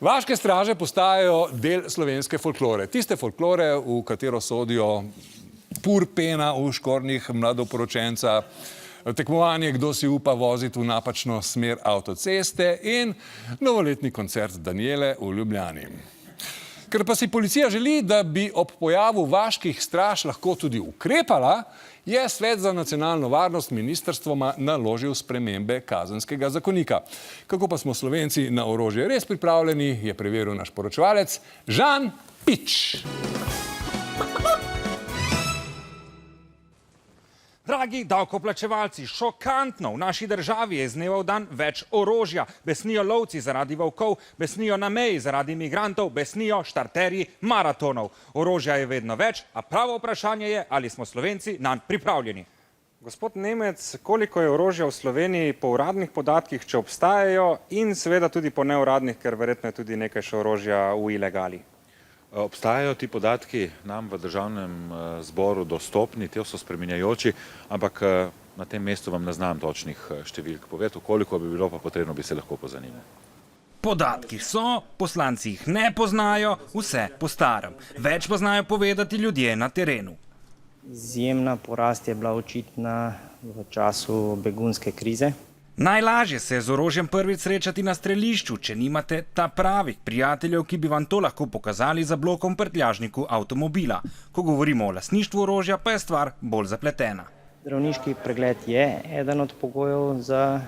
Vaške straže postajajo del slovenske folklore. Tiste folklore, v katero sodijo pur pena v škornjih mladoporočenca, tekmovanje, kdo si upa voziti v napačno smer avtoceste in novoletni koncert Danijele v Ljubljani. Ker pa si policija želi, da bi ob pojavu vaških straž lahko tudi ukrepala, je Svet za nacionalno varnost ministrstvoma naložil spremembe kazenskega zakonika. Kako pa smo Slovenci na orožje res pripravljeni, je preveril naš poročevalec Žan Pič. Dragi davkoplačevalci, šokantno, v naši državi je iz dneva v dan več orožja. Besnijo lovci zaradi volkov, besnijo na meji zaradi migrantov, besnijo štarterji maratonov. Orožja je vedno več, a pravo vprašanje je, ali smo Slovenci nanj pripravljeni. Gospod Nemec, koliko je orožja v Sloveniji po uradnih podatkih, če obstajajo, in seveda tudi po neuradnih, ker verjetno je tudi nekaj še orožja v ilegali? Obstajajo ti podatki nam v državnem zboru dostopni, ti so spreminjajoči, ampak na tem mestu vam ne znam točnih številk povedati, koliko bi bilo pa potrebno, bi se lahko pozanimali. Podatki so, poslanci jih ne poznajo, vse po starem. Več pa znajo povedati ljudje na terenu. Izjemna porast je bila očitna v času begunske krize. Najlažje se je z orožjem prvič srečati na strelišču, če nimate ta pravih prijateljev, ki bi vam to lahko pokazali za blokom v prtljažniku avtomobila. Ko govorimo o lastništvu orožja, pa je stvar bolj zapletena. Zdravniški pregled je eden od pogojev za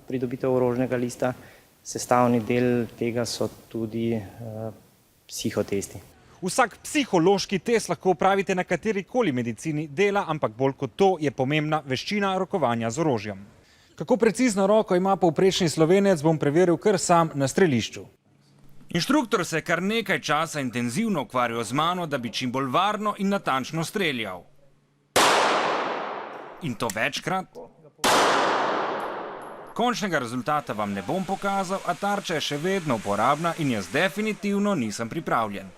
pridobitev orožnega lista. Sestavni del tega so tudi psihotesti. Vsak psihološki test lahko opravite na katerikoli medicini dela, ampak bolj kot to je pomembna veščina rokovanja z orožjem. Kako precizno roko ima povprečni Slovenec, bom preveril kar sam na strelišču. Inštruktor se kar nekaj časa intenzivno ukvarjal z mano, da bi čim bolj varno in natančno streljal. In to večkrat. Končnega rezultata vam ne bom pokazal, a tarča je še vedno uporabna in jaz definitivno nisem pripravljen.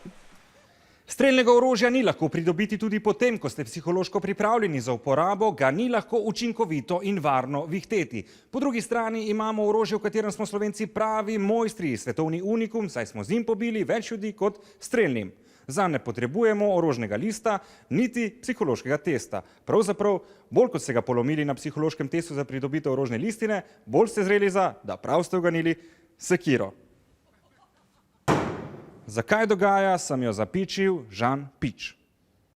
Strelnega orožja ni lahko pridobiti tudi potem, ko ste psihološko pripravljeni za uporabo, ga ni lahko učinkovito in varno vihteti. Po drugi strani imamo orožje, v katerem smo Slovenci pravi mojstri, svetovni unikum, saj smo z njim pobili več ljudi kot strelnim. Zanj ne potrebujemo orožnega lista, niti psihološkega testa. Pravzaprav, bolj kot ste ga polomili na psihološkem testu za pridobitev orožne listine, bolj ste zreli za, da prav ste uganili, sekiro. Zakaj dogaja, sem jo zapičil Žan Pič.